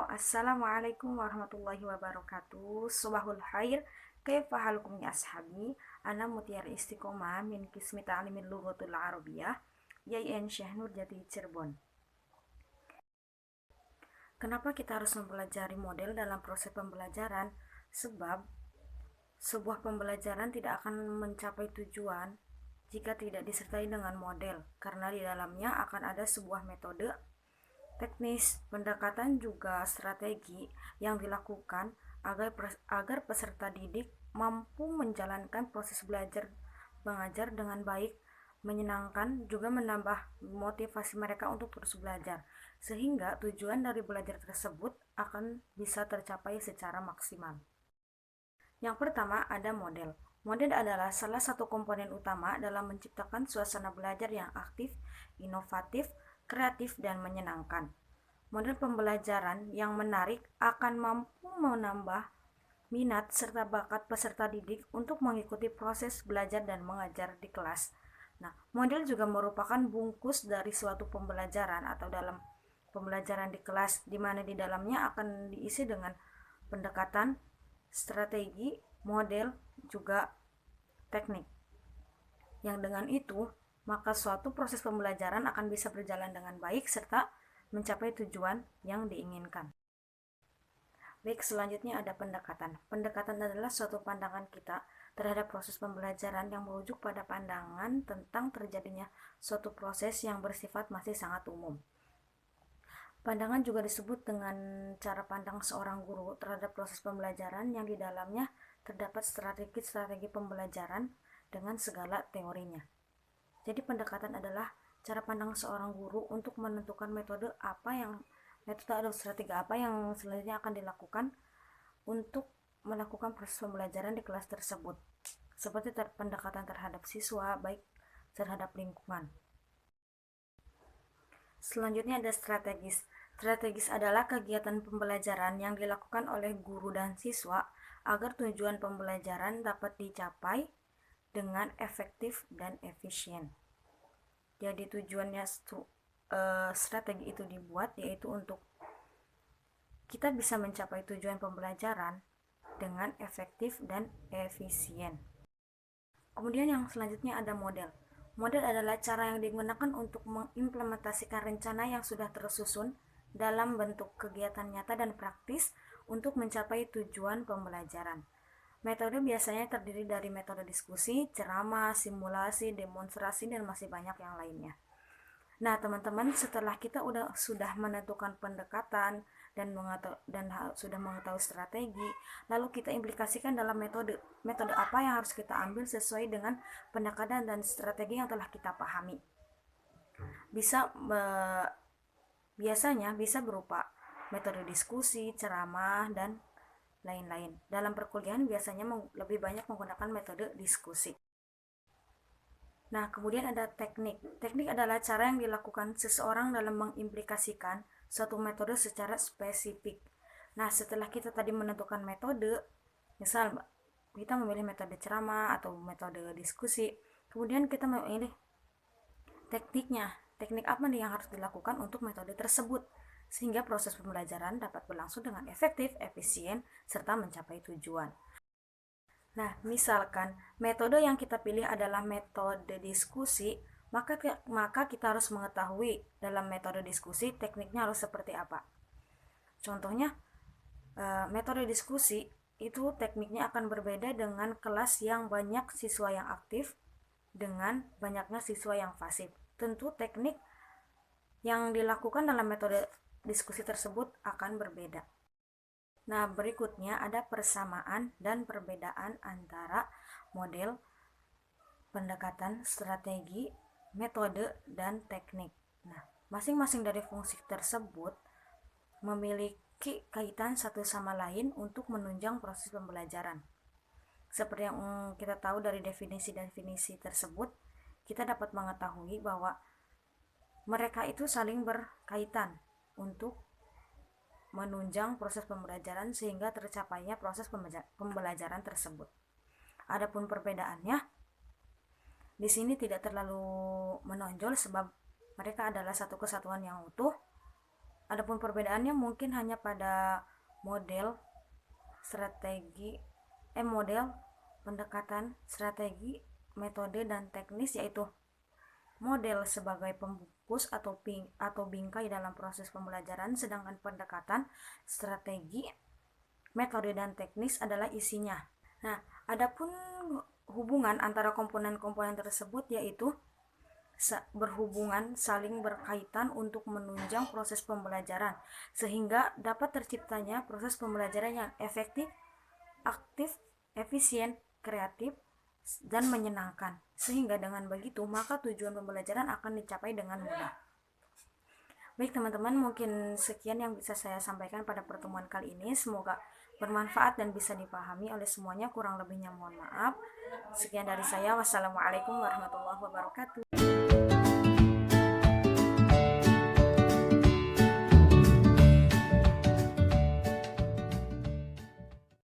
Halo, assalamualaikum warahmatullahi wabarakatuh. Subahul khair, kaifa halukum ya ashabi? Ana Mutiara Istiqomah min Kismi Ta'limin Lughatul Arabiyah, YIN Syekh Nurjati Cirebon. Kenapa kita harus mempelajari model dalam proses pembelajaran? Sebab sebuah pembelajaran tidak akan mencapai tujuan jika tidak disertai dengan model, karena di dalamnya akan ada sebuah metode, teknis, pendekatan juga strategi yang dilakukan agar peserta didik mampu menjalankan proses belajar mengajar dengan baik, menyenangkan, juga menambah motivasi mereka untuk terus belajar, sehingga tujuan dari belajar tersebut akan bisa tercapai secara maksimal. Yang pertama ada model. Model adalah salah satu komponen utama dalam menciptakan suasana belajar yang aktif, inovatif, kreatif, dan menyenangkan. Model pembelajaran yang menarik akan mampu menambah minat serta bakat peserta didik untuk mengikuti proses belajar dan mengajar di kelas. Nah, model juga merupakan bungkus dari suatu pembelajaran atau dalam pembelajaran di kelas, di mana di dalamnya akan diisi dengan pendekatan, strategi, model, juga teknik. Yang dengan itu, maka suatu proses pembelajaran akan bisa berjalan dengan baik serta mencapai tujuan yang diinginkan. Baik, selanjutnya ada pendekatan. Pendekatan adalah suatu pandangan kita terhadap proses pembelajaran yang merujuk pada pandangan tentang terjadinya suatu proses yang bersifat masih sangat umum. Pandangan juga disebut dengan cara pandang seorang guru terhadap proses pembelajaran yang di dalamnya terdapat strategi-strategi pembelajaran dengan segala teorinya. Jadi pendekatan adalah cara pandang seorang guru untuk menentukan metode atau strategi apa yang selanjutnya akan dilakukan untuk melakukan proses pembelajaran di kelas tersebut, seperti pendekatan terhadap siswa, baik terhadap lingkungan. Selanjutnya ada strategis. Strategis adalah kegiatan pembelajaran yang dilakukan oleh guru dan siswa agar tujuan pembelajaran dapat dicapai dengan efektif dan efisien. Jadi tujuannya strategi itu dibuat yaitu untuk kita bisa mencapai tujuan pembelajaran dengan efektif dan efisien. Kemudian yang selanjutnya ada model. Model adalah cara yang digunakan untuk mengimplementasikan rencana yang sudah tersusun dalam bentuk kegiatan nyata dan praktis untuk mencapai tujuan pembelajaran. Metode biasanya terdiri dari metode diskusi, ceramah, simulasi, demonstrasi, dan masih banyak yang lainnya. Nah, teman-teman, setelah kita sudah menentukan pendekatan dan sudah mengetahui strategi, lalu kita implikasikan dalam metode apa yang harus kita ambil sesuai dengan pendekatan dan strategi yang telah kita pahami. Biasanya bisa berupa metode diskusi, ceramah, dan lain-lain. Dalam perkuliahan biasanya lebih banyak menggunakan metode diskusi. Nah, kemudian ada teknik. Teknik adalah cara yang dilakukan seseorang dalam mengimplikasikan suatu metode secara spesifik. Nah, setelah kita tadi menentukan metode, misal kita memilih metode ceramah atau metode diskusi, kemudian kita memilih tekniknya. Teknik apa nih yang harus dilakukan untuk metode tersebut, sehingga proses pembelajaran dapat berlangsung dengan efektif, efisien, serta mencapai tujuan. Nah, misalkan metode yang kita pilih adalah metode diskusi, maka kita harus mengetahui dalam metode diskusi tekniknya harus seperti apa. Contohnya, metode diskusi itu tekniknya akan berbeda dengan kelas yang banyak siswa yang aktif dengan banyaknya siswa yang pasif. Tentu teknik yang dilakukan dalam metode diskusi tersebut akan berbeda. Nah, berikutnya ada persamaan dan perbedaan antara model, pendekatan, strategi, metode, dan teknik. Nah, masing-masing dari fungsi tersebut memiliki kaitan satu sama lain untuk menunjang proses pembelajaran. Seperti yang kita tahu dari definisi-definisi tersebut, kita dapat mengetahui bahwa mereka itu saling berkaitan untuk menunjang proses pembelajaran sehingga tercapainya proses pembelajaran tersebut. Adapun perbedaannya di sini tidak terlalu menonjol sebab mereka adalah satu kesatuan yang utuh Adapun perbedaannya mungkin hanya pada model, pendekatan, strategi, metode, dan teknis, yaitu model sebagai pembungkus atau bingkai dalam proses pembelajaran, sedangkan pendekatan, strategi, metode, dan teknis adalah isinya. Nah, adapun hubungan antara komponen-komponen tersebut yaitu berhubungan saling berkaitan untuk menunjang proses pembelajaran, sehingga dapat terciptanya proses pembelajaran yang efektif, aktif, efisien, kreatif, dan menyenangkan. Sehingga dengan begitu, maka tujuan pembelajaran akan dicapai dengan mudah. Baik teman-teman, mungkin sekian yang bisa saya sampaikan pada pertemuan kali ini. Semoga bermanfaat dan bisa dipahami oleh semuanya. Kurang lebihnya mohon maaf. Sekian dari saya. Wassalamualaikum warahmatullahi wabarakatuh.